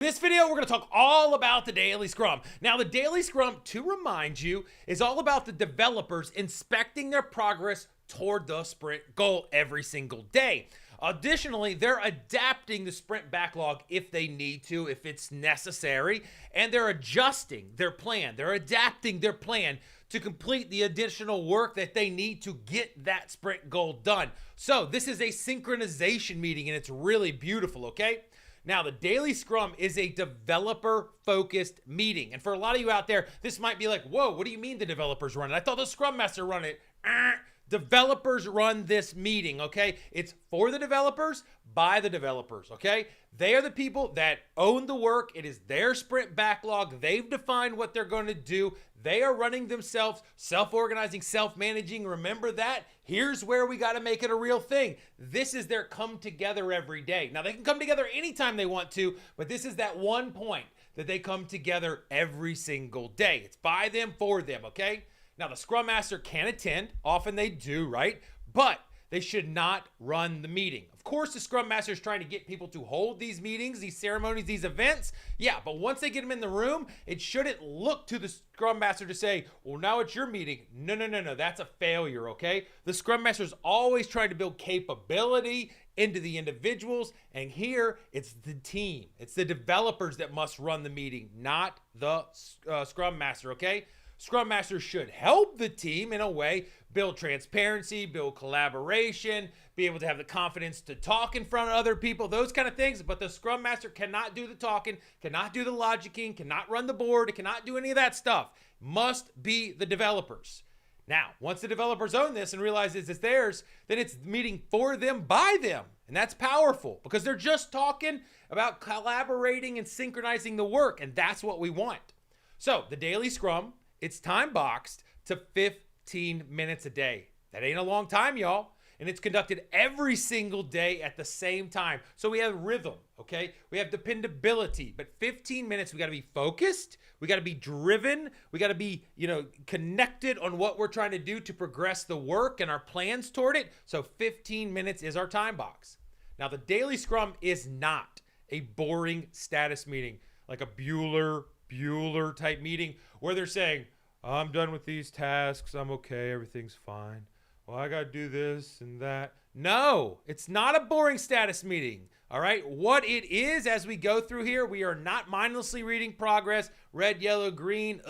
In this video, we're going to talk all about the Daily Scrum. Now, the Daily Scrum, to remind you, is all about the developers inspecting their progress toward the sprint goal every single day. Additionally, they're adapting the sprint backlog if they need to, if it's necessary, and they're adjusting their plan. They're adapting their plan to complete the additional work that they need to get that sprint goal done. So this is a synchronization meeting, and it's really beautiful, okay? Now, the Daily Scrum is a developer-focused meeting. And for a lot of you out there, this might be like, whoa, what do you mean the developers run it? I thought the Scrum Master run it. Developers run this meeting, okay? It's for the developers, by the developers, okay? They are the people that own the work. It is their sprint backlog. They've defined what they're going to do. They are running themselves, self-organizing, self-managing. Remember that? Here's where we got to make it a real thing. This is their come together every day. Now, they can come together anytime they want to, but this is that one point that they come together every single day. It's by them, for them, okay? Now, the Scrum Master can attend. Often they do, right? But they should not run the meeting. Of course, the Scrum Master is trying to get people to hold these meetings, these ceremonies, these events. Yeah, but once they get them in the room, it shouldn't look to the Scrum Master to say, well, now it's your meeting. No. That's a failure, okay? The Scrum Master is always trying to build capability into the individuals. And here, it's the team. It's the developers that must run the meeting, not the Scrum Master, okay? Scrum Masters should help the team in a way, build transparency, build collaboration, be able to have the confidence to talk in front of other people, those kind of things. But the Scrum Master cannot do the talking, cannot do the logicking, cannot run the board, it cannot do any of that stuff. Must be the developers. Now, once the developers own this and realize it's theirs, then it's meeting for them, by them. And that's powerful because they're just talking about collaborating and synchronizing the work. And that's what we want. So the Daily Scrum, it's time boxed to 15 minutes a day. That ain't a long time, y'all. And it's conducted every single day at the same time. So we have rhythm, okay? We have dependability, but 15 minutes, we got to be focused. We got to be driven. We got to be, connected on what we're trying to do to progress the work and our plans toward it. So 15 minutes is our time box. Now, the Daily Scrum is not a boring status meeting like a Bueller type meeting where they're saying, I'm done with these tasks. I'm okay. Everything's fine. Well, I got to do this and that. No, it's not a boring status meeting. All right. What it is as we go through here, we are not mindlessly reading progress, red, yellow, green.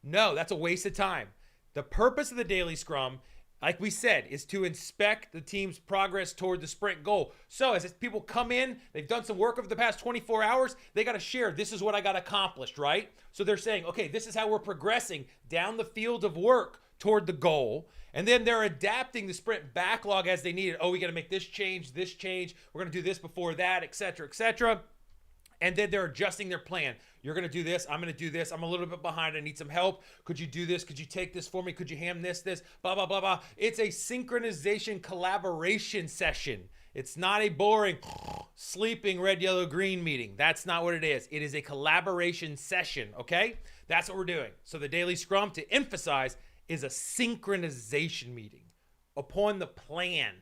No, that's a waste of time. The purpose of the Daily Scrum, like we said, is to inspect the team's progress toward the sprint goal. So as people come in, they've done some work over the past 24 hours, they got to share, this is what I got accomplished, right? So they're saying, okay, this is how we're progressing down the field of work toward the goal. And then they're adapting the sprint backlog as they need it. Oh, we got to make this change. We're going to do this before that, et cetera, et cetera. And then they're adjusting their plan. You're going to do this. I'm going to do this. I'm a little bit behind. I need some help. Could you do this? Could you take this for me? Could you ham this, blah, blah, blah, blah. It's a synchronization collaboration session. It's not a boring sleeping red, yellow, green meeting. That's not what it is. It is a collaboration session, okay? That's what we're doing. So the Daily Scrum, to emphasize, is a synchronization meeting upon the plan.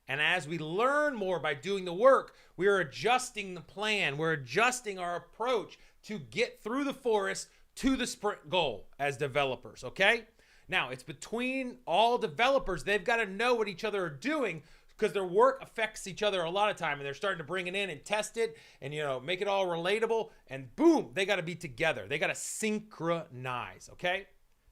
And as we learn more by doing the work, we are adjusting the plan. We're adjusting our approach to get through the forest to the sprint goal as developers, okay? Now, it's between all developers. They've got to know what each other are doing because their work affects each other a lot of time. And they're starting to bring it in and test it and, make it all relatable. And boom, they got to be together. They got to synchronize, okay?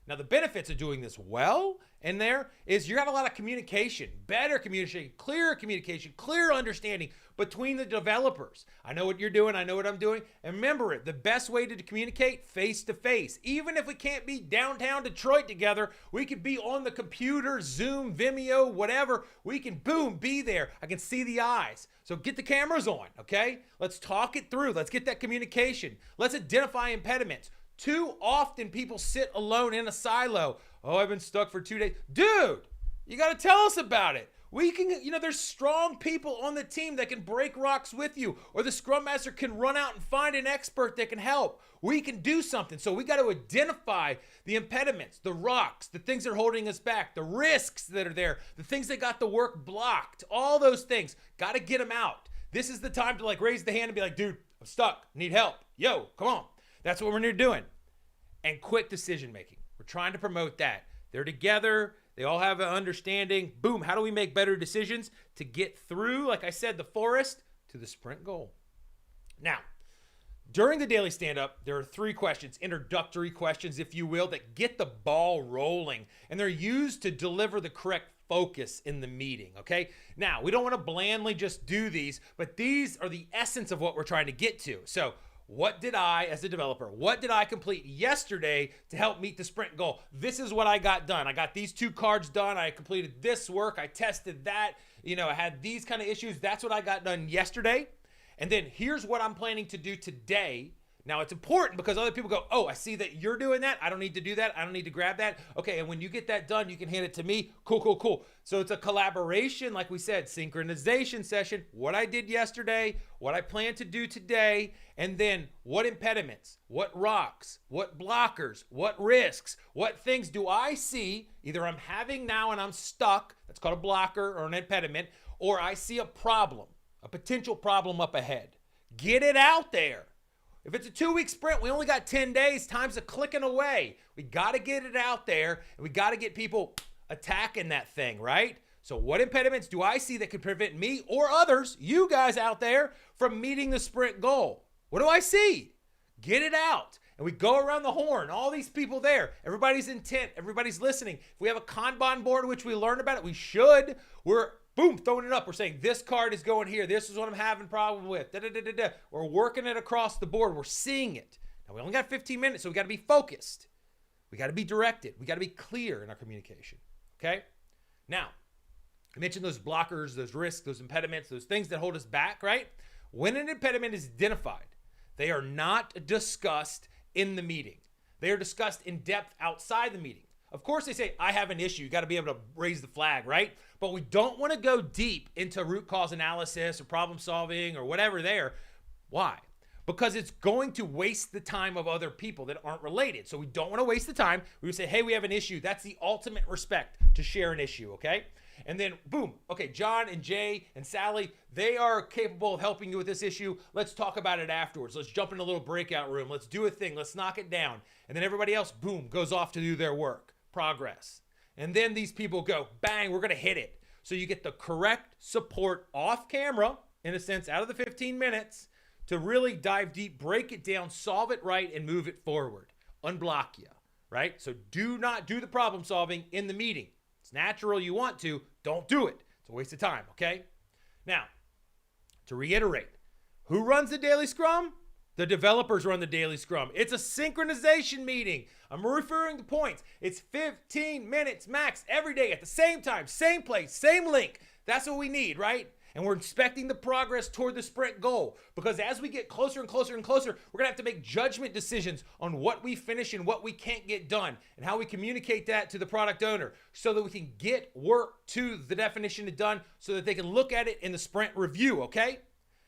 Now, the benefits of doing this well in there is you have a lot of communication, better communication, clear understanding between the developers. I know what you're doing. I know what I'm doing. And remember it, the best way to communicate face to face. Even if we can't be downtown Detroit together, we could be on the computer, Zoom, Vimeo, whatever. We can, boom, be there. I can see the eyes. So get the cameras on, okay? Let's talk it through. Let's get that communication. Let's identify impediments. Too often people sit alone in a silo. Oh, I've been stuck for 2 days. Dude, you got to tell us about it. We can, there's strong people on the team that can break rocks with you, or the Scrum Master can run out and find an expert that can help. We can do something. So we got to identify the impediments, the rocks, the things that are holding us back, the risks that are there, the things that got the work blocked, all those things. Got to get them out. This is the time to raise the hand and be like, dude, I'm stuck, need help. Yo, come on. That's what we're doing. And quick decision making. We're trying to promote that. They're together. They all have an understanding. Boom. How do we make better decisions to get through, like I said, the forest to the sprint goal? Now, during the daily stand-up, there are 3 questions, introductory questions, if you will, that get the ball rolling. And they're used to deliver the correct focus in the meeting, okay? Now, we don't want to blandly just do these, but these are the essence of what we're trying to get to. So, what did I, as a developer, what did I complete yesterday to help meet the sprint goal? This is what I got done. I got these 2 cards done. I completed this work. I tested that. I had these kind of issues. That's what I got done yesterday. And then here's what I'm planning to do today. Now, it's important because other people go, oh, I see that you're doing that. I don't need to do that. I don't need to grab that. Okay, and when you get that done, you can hand it to me. Cool, cool, cool. So it's a collaboration, like we said, synchronization session. What I did yesterday, what I plan to do today, and then what impediments, what rocks, what blockers, what risks, what things do I see either I'm having now and I'm stuck, that's called a blocker or an impediment, or I see a problem, a potential problem up ahead. Get it out there. If it's a 2-week sprint, we only got 10 days. Time's a clicking away. We got to get it out there, and we got to get people attacking that thing, right? So what impediments do I see that could prevent me or others, you guys out there, from meeting the sprint goal? What do I see? Get it out. And we go around the horn, all these people there. Everybody's intent. Everybody's listening. If we have a Kanban board, which we learned about it, we should. We're boom, throwing it up. We're saying this card is going here. This is what I'm having problem with. Da, da, da, da, da. We're working it across the board. We're seeing it. Now, we only got 15 minutes, so we got to be focused. We got to be directed. We got to be clear in our communication, okay? Now, I mentioned those blockers, those risks, those impediments, those things that hold us back, right? When an impediment is identified, they are not discussed in the meeting. They are discussed in depth outside the meeting. Of course, they say, I have an issue. You got to be able to raise the flag, right? But we don't want to go deep into root cause analysis or problem solving or whatever there. Why? Because it's going to waste the time of other people that aren't related. So we don't want to waste the time. We would say, hey, we have an issue. That's the ultimate respect, to share an issue, okay? And then, boom, okay, John and Jay and Sally, they are capable of helping you with this issue. Let's talk about it afterwards. Let's jump in a little breakout room. Let's do a thing. Let's knock it down. And then everybody else, boom, goes off to do their work. Progress. And then these people go, bang, we're going to hit it. So you get the correct support off camera, in a sense, out of the 15 minutes to really dive deep, break it down, solve it right, and move it forward. Unblock you, right? So do not do the problem solving in the meeting. It's natural you want to. Don't do it. It's a waste of time, okay? Now, to reiterate, who runs the Daily Scrum? The developers run the Daily Scrum. It's a synchronization meeting. I'm referring to points. It's 15 minutes max every day at the same time, same place, same link. That's what we need, right? And we're inspecting the progress toward the sprint goal, because as we get closer and closer and closer, we're going to have to make judgment decisions on what we finish and what we can't get done and how we communicate that to the product owner so that we can get work to the definition of done so that they can look at it in the sprint review, okay?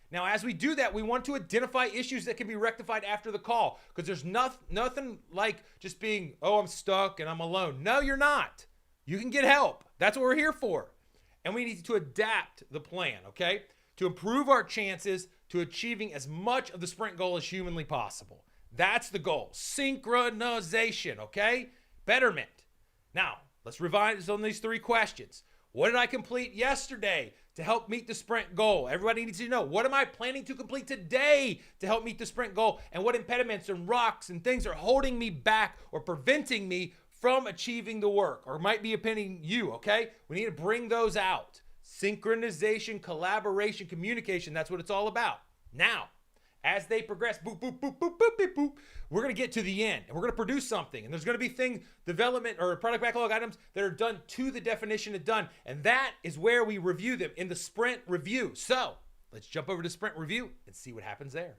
Now, as we do that, we want to identify issues that can be rectified after the call, because there's nothing like just being, oh, I'm stuck and I'm alone. No, you're not. You can get help. That's what we're here for. And we need to adapt the plan, okay, to improve our chances to achieving as much of the sprint goal as humanly possible. That's the goal. Synchronization, okay? Betterment. Now, let's revise on these 3 questions. What did I complete yesterday to help meet the sprint goal? Everybody needs to know, what am I planning to complete today to help meet the sprint goal? And what impediments and rocks and things are holding me back or preventing me from achieving the work, or might be impeding you, okay? We need to bring those out. Synchronization, collaboration, communication, that's what it's all about. Now, as they progress, boop, boop, boop, boop, boop, boop, boop, we're going to get to the end, and we're going to produce something, and there's going to be thing development or product backlog items that are done to the definition of done, and that is where we review them in the sprint review. So let's jump over to sprint review and see what happens there.